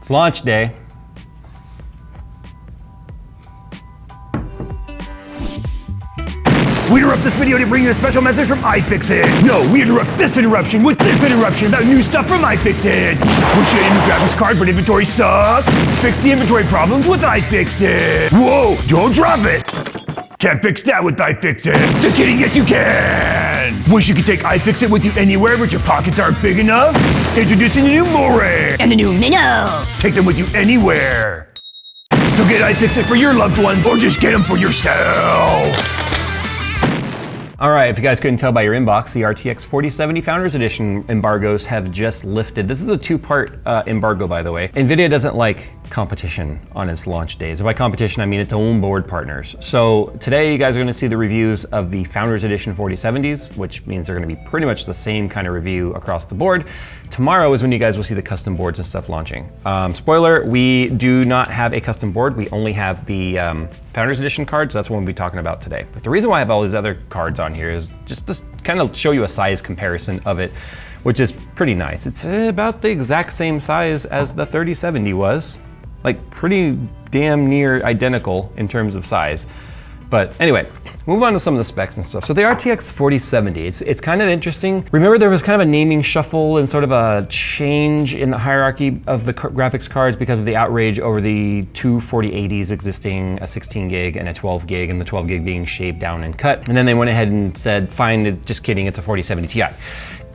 It's launch day. We interrupt this video to bring you a special message from iFixit. No, we interrupt this interruption with this interruption about new stuff from iFixit. Wish you had a new graphics card but inventory sucks? Fix the inventory problems with iFixit. Whoa, don't drop it. Can't fix that with iFixit. Just kidding, yes you can. Wish you could take iFixit with you anywhere but your pockets aren't big enough? Introducing the new More and the new Minnow. Take them with you anywhere. So get iFixit for your loved ones or just get them for yourself. All right, if you guys couldn't tell by your inbox, the RTX 4070 Founders Edition embargoes have just lifted. This is a two-part embargo, by the way. NVIDIA doesn't like competition on its launch days. And by competition, I mean its own board partners. So today, you guys are gonna see the reviews of the Founders Edition 4070s, which means they're gonna be pretty much the same kind of review across the board. Tomorrow is when you guys will see the custom boards and stuff launching. Spoiler, we do not have a custom board. We only have the Founders Edition cards, so that's what we'll be talking about today. But the reason why I have all these other cards on here is just to kind of show you a size comparison of it, which is pretty nice. It's about the exact same size as the 3070 was. Like pretty damn near identical in terms of size. But anyway, move on to some of the specs and stuff. So the RTX 4070, it's kind of interesting. Remember there was kind of a naming shuffle and sort of a change in the hierarchy of the graphics cards because of the outrage over the two 4080s existing, a 16 gig and a 12 gig, and the 12 gig being shaved down and cut. And then they went ahead and said, fine, just kidding, it's a 4070 Ti.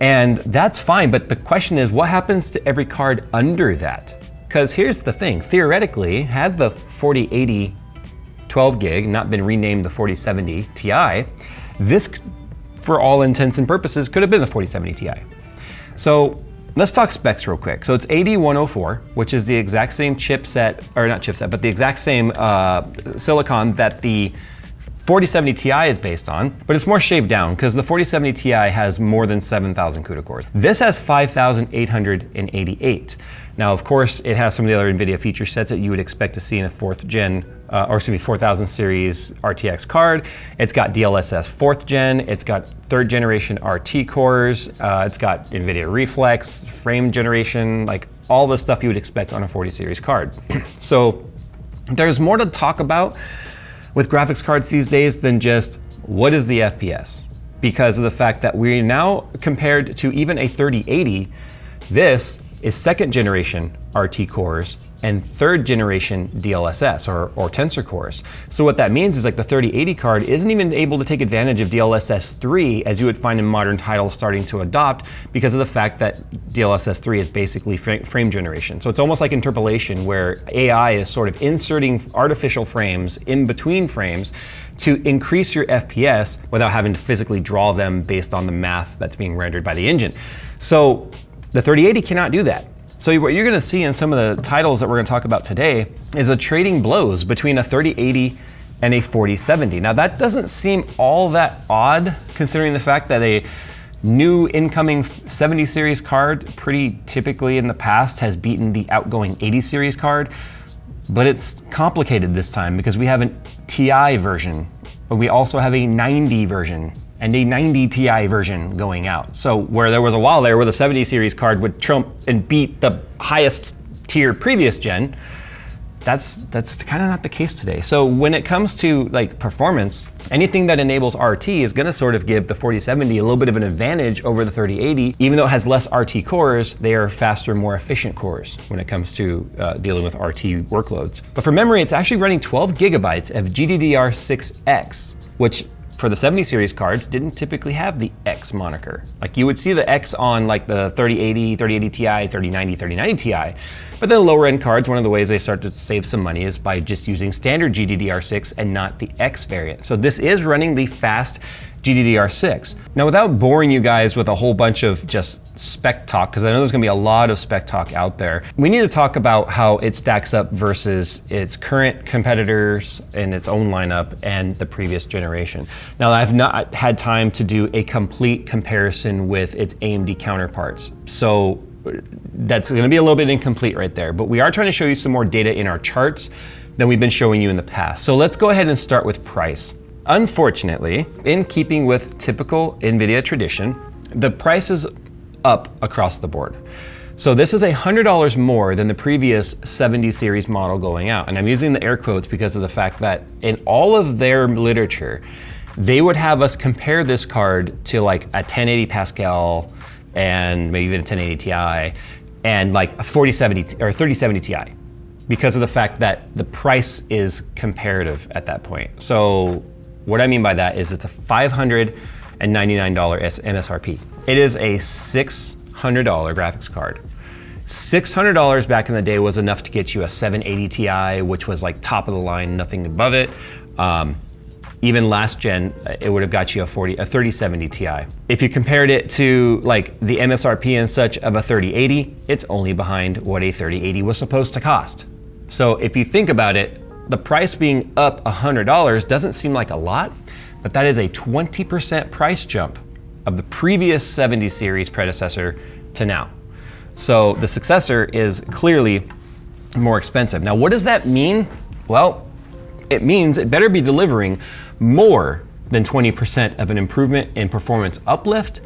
And that's fine, but the question is, what happens to every card under that? Because here's the thing, theoretically, had the 4080 12 gig not been renamed the 4070 Ti, this, for all intents and purposes, could have been the 4070 Ti. So let's talk specs real quick. So it's 8104, which is the exact same chipset, or not chipset, but the exact same silicon that the 4070 Ti is based on, but it's more shaved down because the 4070 Ti has more than 7,000 CUDA cores. This has 5,888. Now, of course, it has some of the other NVIDIA feature sets that you would expect to see in a 4000 series RTX card. It's got DLSS 4th gen, it's got 3rd generation RT cores, it's got NVIDIA Reflex, frame generation, like all the stuff you would expect on a 40 series card. So there's more to talk about with graphics cards these days than just what is the FPS? Because of the fact that we're now compared to even a 3080, this is 2nd generation RT cores and 3rd generation DLSS or tensor cores. So what that means is like the 3080 card isn't even able to take advantage of DLSS 3 as you would find in modern titles starting to adopt because of the fact that DLSS 3 is basically frame generation. So it's almost like interpolation where AI is sort of inserting artificial frames in between frames to increase your FPS without having to physically draw them based on the math that's being rendered by the engine. So the 3080 cannot do that. So what you're gonna see in some of the titles that we're gonna talk about today is a trading blows between a 3080 and a 4070. Now that doesn't seem all that odd considering the fact that a new incoming 70 series card pretty typically in the past has beaten the outgoing 80 series card, but it's complicated this time because we have a Ti version, but we also have a 90 version and a 90 Ti version going out. So where there was a while there where the 70 series card would trump and beat the highest tier previous gen, that's kind of not the case today. So when it comes to like performance, anything that enables RT is gonna sort of give the 4070 a little bit of an advantage over the 3080. Even though it has less RT cores, they are faster, more efficient cores when it comes to dealing with RT workloads. But for memory, it's actually running 12 gigabytes of GDDR6X, which for the 70 series cards didn't typically have the X moniker. Like you would see the X on like the 3080, 3080 Ti, 3090, 3090 Ti. But then lower end cards, one of the ways they start to save some money is by just using standard GDDR6 and not the X variant. So this is running the fast GDDR6. Now without boring you guys with a whole bunch of just spec talk, because I know there's gonna be a lot of spec talk out there, we need to talk about how it stacks up versus its current competitors in its own lineup and the previous generation. Now I've not had time to do a complete comparison with its AMD counterparts. So that's gonna be a little bit incomplete right there, but we are trying to show you some more data in our charts than we've been showing you in the past. So let's go ahead and start with price. Unfortunately, in keeping with typical NVIDIA tradition, the price is up across the board. So this is $100 more than the previous 70 series model going out. And I'm using the air quotes because of the fact that in all of their literature, they would have us compare this card to like a 1080 Pascal and maybe even a 1080 Ti and like a 4070 or 3070 Ti because of the fact that the price is comparative at that point. So what I mean by that is it's a $599 MSRP. It is a $600 graphics card. $600 back in the day was enough to get you a 780 Ti, which was like top of the line, nothing above it. Even last gen, it would have got you a 3070 Ti. If you compared it to like the MSRP and such of a 3080, it's only behind what a 3080 was supposed to cost. So if you think about it, the price being up $100 doesn't seem like a lot, but that is a 20% price jump of the previous 70 series predecessor to now. So the successor is clearly more expensive. Now, what does that mean? Well, it means it better be delivering more than 20% of an improvement in performance uplift.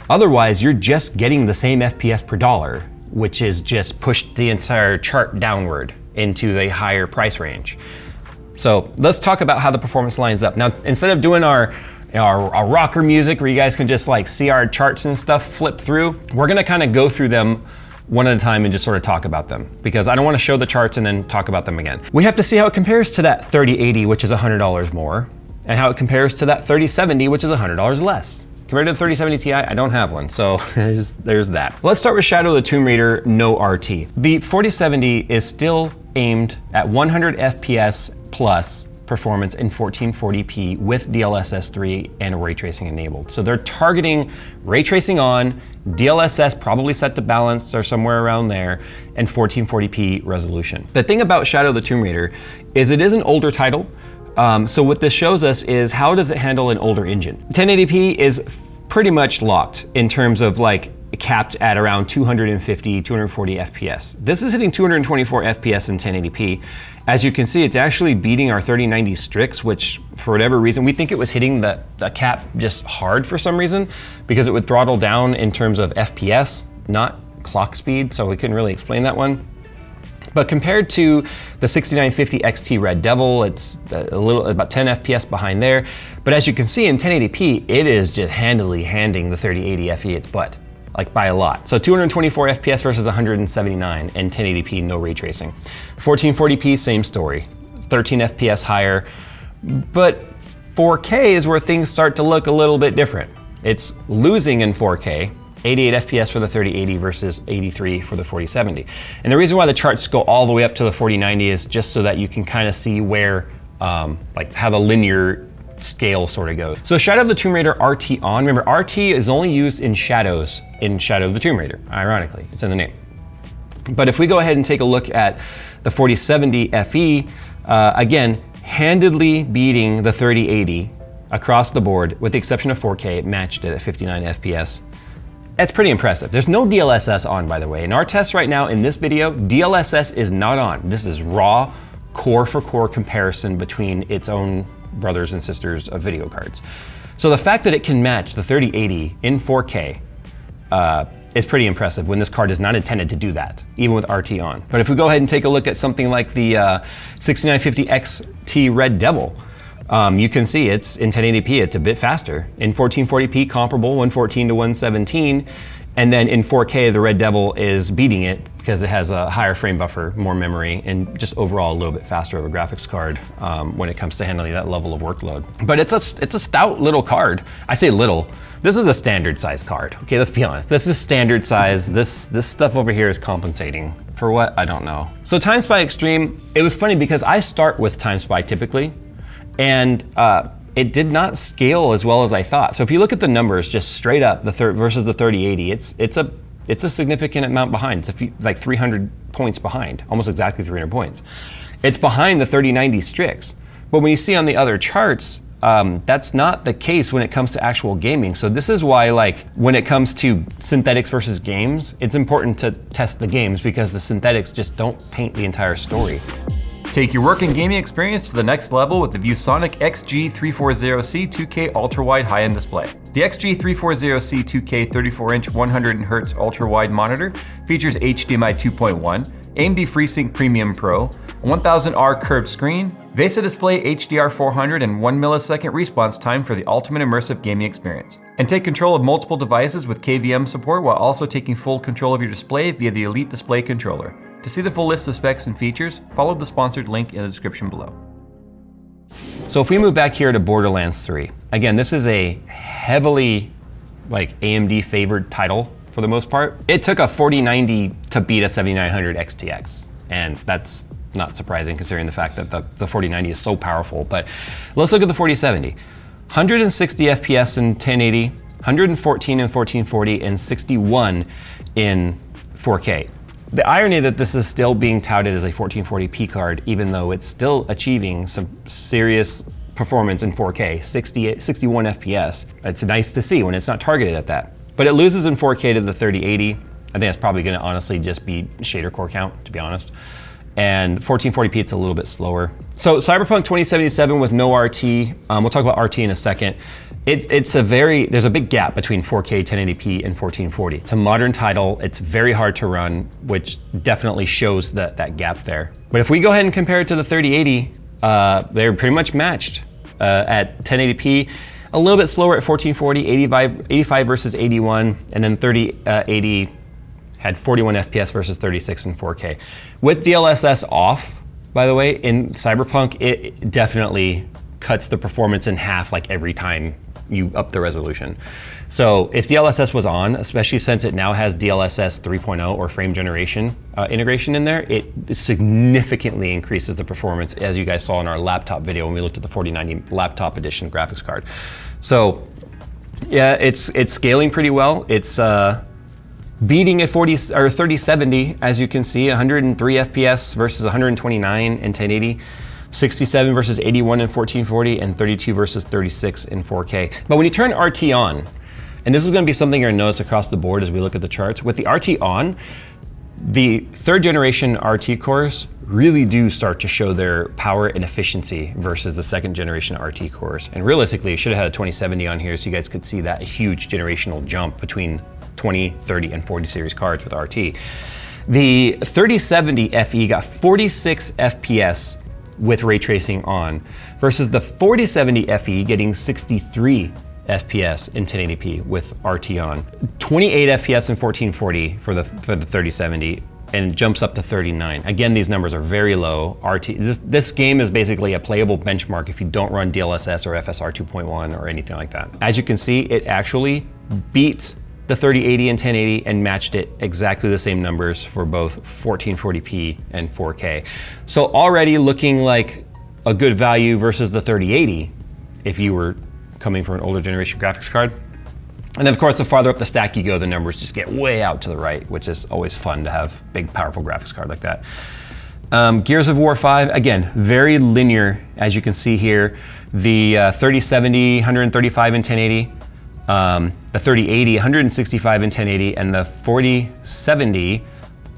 Otherwise, you're just getting the same FPS per dollar, which is just pushed the entire chart downward into the higher price range. So let's talk about how the performance lines up. Now, instead of doing our rocker music where you guys can just like see our charts and stuff flip through, we're gonna kind of go through them one at a time and just sort of talk about them because I don't want to show the charts and then talk about them again. We have to see how it compares to that 3080, which is $100 more, and how it compares to that 3070, which is $100 less. Compared to the 3070 Ti, I don't have one, so there's that. Let's start with Shadow of the Tomb Raider, no RT. The 4070 is still aimed at 100 FPS plus performance in 1440p with DLSS 3 and ray tracing enabled. So they're targeting ray tracing on, DLSS probably set to balance or somewhere around there, and 1440p resolution. The thing about Shadow of the Tomb Raider is it is an older title. So what this shows us is how does it handle an older engine? 1080p is pretty much locked in terms of like capped at around 250, 240 FPS. This is hitting 224 FPS in 1080p. As you can see, it's actually beating our 3090 Strix, which for whatever reason, we think it was hitting the cap just hard for some reason because it would throttle down in terms of FPS, not clock speed, so we couldn't really explain that one. But compared to the 6950 XT Red Devil, it's a little about 10 FPS behind there. But as you can see in 1080p, it is just handily handing the 3080 FE its butt, like by a lot. So 224 FPS versus 179 and 1080p, no ray tracing. 1440p, same story, 13 FPS higher. But 4K is where things start to look a little bit different. It's losing in 4K, 88 FPS for the 3080 versus 83 for the 4070. And the reason why the charts go all the way up to the 4090 is just so that you can kind of see where, like how the linear scale sort of goes. So Shadow of the Tomb Raider RT on, remember RT is only used in shadows in Shadow of the Tomb Raider, ironically, it's in the name. But if we go ahead and take a look at the 4070 FE, again, handedly beating the 3080 across the board, with the exception of 4K, it matched it at 59 FPS. That's pretty impressive. There's no DLSS on, by the way. In our tests right now in this video, DLSS is not on. This is raw, core for core comparison between its own brothers and sisters of video cards. So the fact that it can match the 3080 in 4K is pretty impressive when this card is not intended to do that, even with RT on. But if we go ahead and take a look at something like the 6950 XT Red Devil, you can see it's in 1080p, it's a bit faster. In 1440p, comparable, 114 to 117. And then in 4K, the Red Devil is beating it because it has a higher frame buffer, more memory, and just overall a little bit faster of a graphics card when it comes to handling that level of workload. But it's a stout little card. I say little. This is a standard size card. Okay, let's be honest. This is standard size. This stuff over here is compensating. For what? I don't know. So Time Spy Extreme, it was funny because I start with Time Spy typically, and it did not scale as well as I thought. So if you look at the numbers just straight up, versus the 3080, it's a significant amount behind. It's like 300 points behind, almost exactly 300 points. It's behind the 3090 Strix. But when you see on the other charts, that's not the case when it comes to actual gaming. So this is why, like, when it comes to synthetics versus games, it's important to test the games because the synthetics just don't paint the entire story. Take your work and gaming experience to the next level with the ViewSonic XG340C 2K ultra-wide high-end display. The XG340C 2K 34-inch 100Hz ultra-wide monitor features HDMI 2.1, AMD FreeSync Premium Pro, a 1000R curved screen, VESA display HDR 400 and 1 millisecond response time for the ultimate immersive gaming experience. And take control of multiple devices with KVM support while also taking full control of your display via the Elite Display Controller. To see the full list of specs and features, follow the sponsored link in the description below. So if we move back here to Borderlands 3, again, this is a heavily AMD favored title for the most part. It took a 4090 to beat a 7900 XTX, and that's not surprising considering the fact that the 4090 is so powerful. But let's look at the 4070. 160 FPS in 1080, 114 in 1440, and 61 in 4K. The irony that this is still being touted as a 1440p card, even though it's still achieving some serious performance in 4K, 61 FPS. It's nice to see when it's not targeted at that. But it loses in 4K to the 3080. I think it's probably gonna honestly just be shader core count, to be honest. And 1440p, it's a little bit slower. So Cyberpunk 2077 with no RT, we'll talk about RT in a second. There's a big gap between 4K 1080p and 1440. It's a modern title, it's very hard to run, which definitely shows that gap there. But if we go ahead and compare it to the 3080, they're pretty much matched at 1080p. A little bit slower at 1440, 85 versus 81, and then 3080 had 41 FPS versus 36 in 4K. With DLSS off, by the way, in Cyberpunk, it definitely cuts the performance in half every time you up the resolution. So if DLSS was on, especially since it now has DLSS 3.0 or frame generation integration in there, it significantly increases the performance, as you guys saw in our laptop video when we looked at the 4090 laptop edition graphics card. So yeah, it's scaling pretty well. It's beating a 3070, as you can see, 103 FPS versus 129 in 1080. 67 versus 81 in 1440, and 32 versus 36 in 4K. But when you turn RT on, and this is gonna be something you're gonna notice across the board as we look at the charts, with the RT on, the third generation RT cores really do start to show their power and efficiency versus the second generation RT cores. And realistically, you should have had a 2070 on here so you guys could see that huge generational jump between 20, 30, and 40 series cards with RT. The 3070 FE got 46 FPS with ray tracing on, versus the 4070 FE getting 63 FPS in 1080p with RT on. 28 FPS in 1440 for the 3070, and jumps up to 39. Again, these numbers are very low. This game is basically a playable benchmark if you don't run DLSS or FSR 2.1 or anything like that. As you can see, it actually beat the 3080 and 1080 and matched it exactly the same numbers for both 1440p and 4K. So already looking like a good value versus the 3080 if you were coming from an older generation graphics card. And then of course, the farther up the stack you go, the numbers just get way out to the right, which is always fun to have a big, powerful graphics card like that. Gears of War 5, again, very linear, as you can see here. The 3070, 135 and 1080. The 3080, 165 and 1080, and the 4070,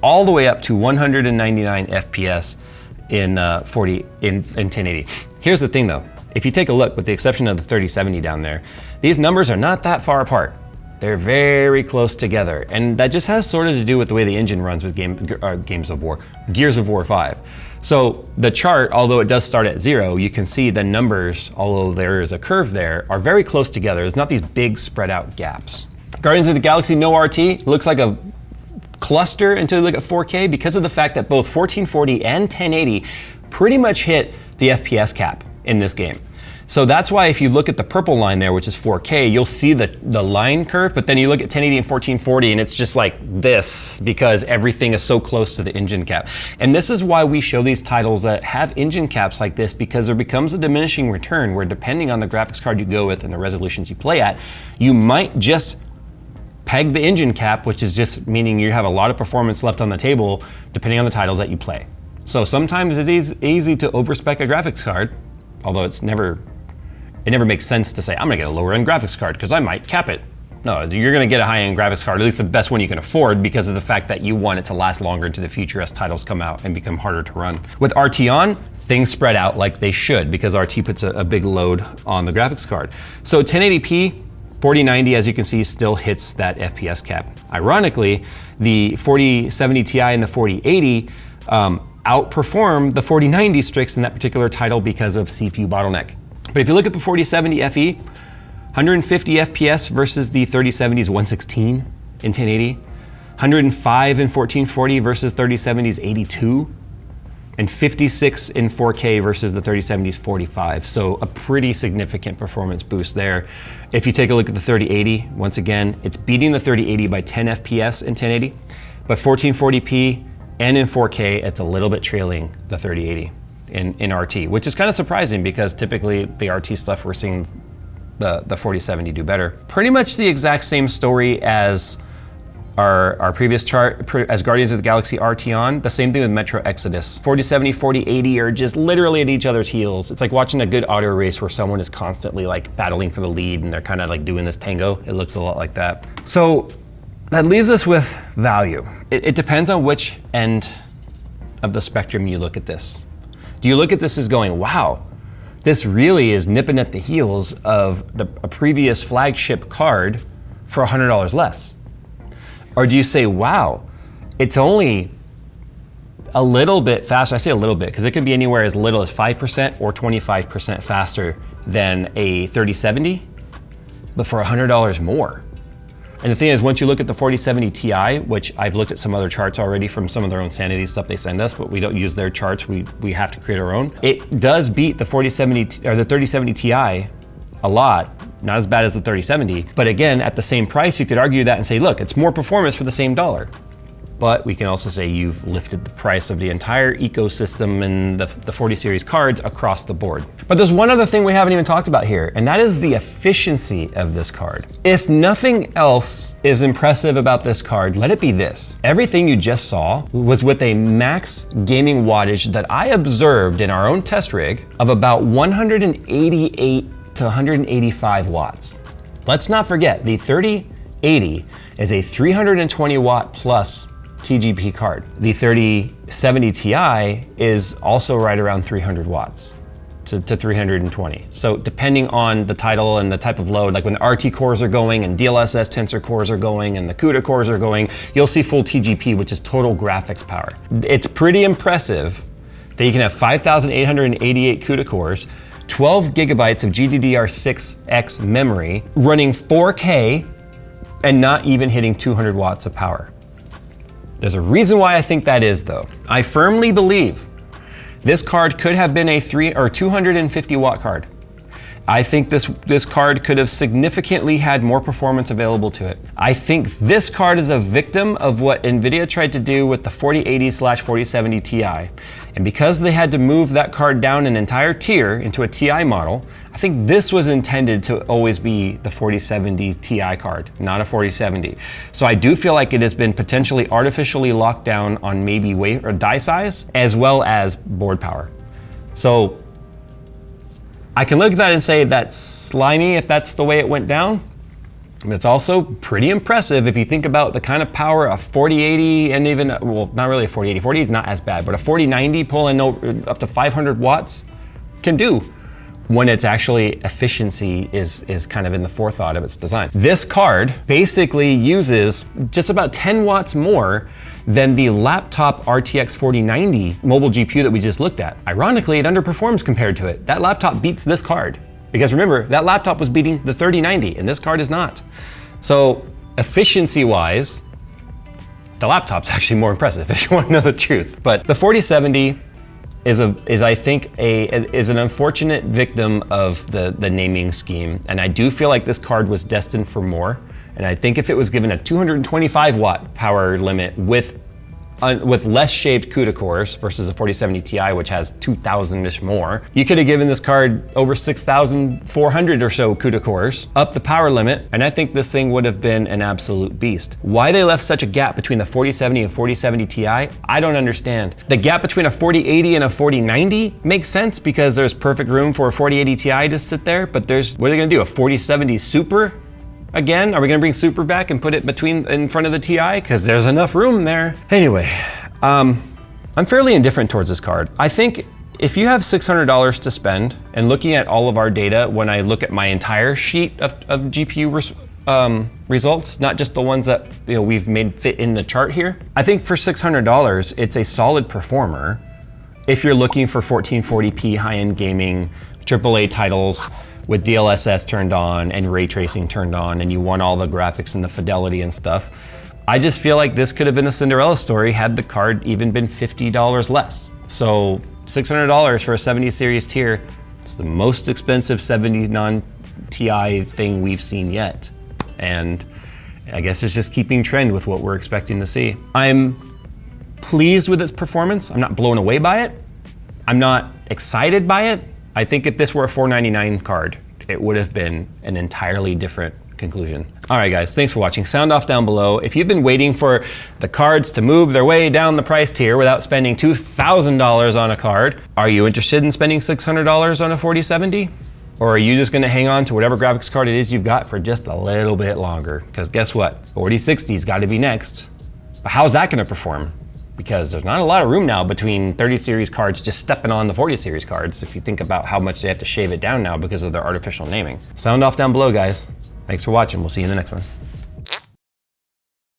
all the way up to 199 FPS in 1080. Here's the thing though, if you take a look, with the exception of the 3070 down there, these numbers are not that far apart. They're very close together, and that just has sort of to do with the way the engine runs with Gears of War 5. So the chart, although it does start at 0, you can see the numbers, although there is a curve there, are very close together. There's not these big spread out gaps. Guardians of the Galaxy no RT looks like a cluster until you look at 4K because of the fact that both 1440 and 1080 pretty much hit the FPS cap in this game. So that's why if you look at the purple line there, which is 4K, you'll see the line curve, but then you look at 1080 and 1440 and it's just like this because everything is so close to the engine cap. And this is why we show these titles that have engine caps like this, because there becomes a diminishing return where, depending on the graphics card you go with and the resolutions you play at, you might just peg the engine cap, which is just meaning you have a lot of performance left on the table depending on the titles that you play. So sometimes it is easy to overspec a graphics card, although it never makes sense to say, I'm gonna get a lower end graphics card because I might cap it. No, you're gonna get a high-end graphics card, at least the best one you can afford, because of the fact that you want it to last longer into the future as titles come out and become harder to run. With RT on, things spread out like they should, because RT puts a big load on the graphics card. So 1080p, 4090, as you can see, still hits that FPS cap. Ironically, the 4070 Ti and the 4080 outperform the 4090 Strix in that particular title because of CPU bottleneck. But if you look at the 4070 FE, 150 FPS versus the 3070's 116 in 1080, 105 in 1440 versus 3070's 82, and 56 in 4K versus the 3070's 45. So a pretty significant performance boost there. If you take a look at the 3080, once again, it's beating the 3080 by 10 FPS in 1080, but 1440p and in 4K, it's a little bit trailing the 3080 in RT, which is kind of surprising because typically the RT stuff we're seeing the 4070 do better. Pretty much the exact same story as our previous chart, as Guardians of the Galaxy RT on, the same thing with Metro Exodus. 4070, 4080 are just literally at each other's heels. It's like watching a good auto race where someone is constantly like battling for the lead and they're kind of like doing this tango. It looks a lot like that. So that leaves us with value. It depends on which end of the spectrum you look at this. Do you look at this as going, wow, this really is nipping at the heels of a previous flagship card for $100 less? Or do you say, wow, it's only a little bit faster? I say a little bit because it can be anywhere as little as 5% or 25% faster than a 3070, but for $100 more. And the thing is, once you look at the 4070 Ti, which I've looked at some other charts already from some of their own sanity stuff they send us, but we don't use their charts, we have to create our own. It does beat the 4070 or the 3070 Ti a lot, not as bad as the 3070, but again, at the same price, you could argue that and say, look, it's more performance for the same dollar. But we can also say you've lifted the price of the entire ecosystem and the 40 series cards across the board. But there's one other thing we haven't even talked about here, and that is the efficiency of this card. If nothing else is impressive about this card, let it be this. Everything you just saw was with a max gaming wattage that I observed in our own test rig of about 188 to 185 watts. Let's not forget, the 3080 is a 320 watt plus TGP card. The 3070 Ti is also right around 300 watts to 320. So depending on the title and the type of load, like when the RT cores are going and DLSS tensor cores are going and the CUDA cores are going, you'll see full TGP, which is total graphics power. It's pretty impressive that you can have 5,888 CUDA cores, 12 gigabytes of GDDR6X memory, running 4K, and not even hitting 200 watts of power. There's a reason why I think that is, though. I firmly believe this card could have been a 250 watt card. I think this card could have significantly had more performance available to it. I think this card is a victim of what NVIDIA tried to do with the 4080/4070 Ti. And because they had to move that card down an entire tier into a Ti model, I think this was intended to always be the 4070 Ti card, not a 4070. So I do feel like it has been potentially artificially locked down on maybe weight or die size, as well as board power. So I can look at that and say that's slimy if that's the way it went down. But it's also pretty impressive if you think about the kind of power a 4080 and even, well, not really a 4080. 4080 is not as bad, but a 4090 pulling up to 500 watts can do when its actually efficiency is kind of in the forethought of its design. This card basically uses just about 10 watts more than the laptop RTX 4090 mobile GPU that we just looked at. Ironically, it underperforms compared to it. That laptop beats this card. Because remember, that laptop was beating the 3090 and this card is not. So efficiency-wise, the laptop's actually more impressive if you want to know the truth. But the 4070 is I think an unfortunate victim of the naming scheme. And I do feel like this card was destined for more. And I think if it was given a 225 watt power limit with less shaped CUDA cores versus a 4070 Ti, which has 2,000-ish more, you could have given this card over 6,400 or so CUDA cores, up the power limit, and I think this thing would have been an absolute beast. Why they left such a gap between the 4070 and 4070 Ti, I don't understand. The gap between a 4080 and a 4090 makes sense because there's perfect room for a 4080 Ti to sit there, but what are they gonna do, a 4070 Super? again? Are we gonna bring Super back and put it in front of the Ti? Because there's enough room there. Anyway, I'm fairly indifferent towards this card. I think if you have $600 to spend, and looking at all of our data, when I look at my entire sheet of GPU results, not just the ones that we've made fit in the chart here, I think for $600, it's a solid performer. If you're looking for 1440p high-end gaming, AAA titles with DLSS turned on and ray tracing turned on, and you want all the graphics and the fidelity and stuff, I just feel like this could have been a Cinderella story had the card even been $50 less. So $600 for a 70 series tier, it's the most expensive 70 non-Ti thing we've seen yet. And I guess it's just keeping trend with what we're expecting to see. I'm pleased with its performance. I'm not blown away by it. I'm not excited by it. I think if this were a $499 card, it would have been an entirely different conclusion. All right, guys, thanks for watching. Sound off down below. If you've been waiting for the cards to move their way down the price tier without spending $2,000 on a card, are you interested in spending $600 on a 4070? Or are you just gonna hang on to whatever graphics card it is you've got for just a little bit longer? Because guess what? 4060's gotta be next. But how's that gonna perform? Because there's not a lot of room now between 30 series cards just stepping on the 40 series cards if you think about how much they have to shave it down now because of their artificial naming. Sound off down below, guys. Thanks for watching. We'll see you in the next one.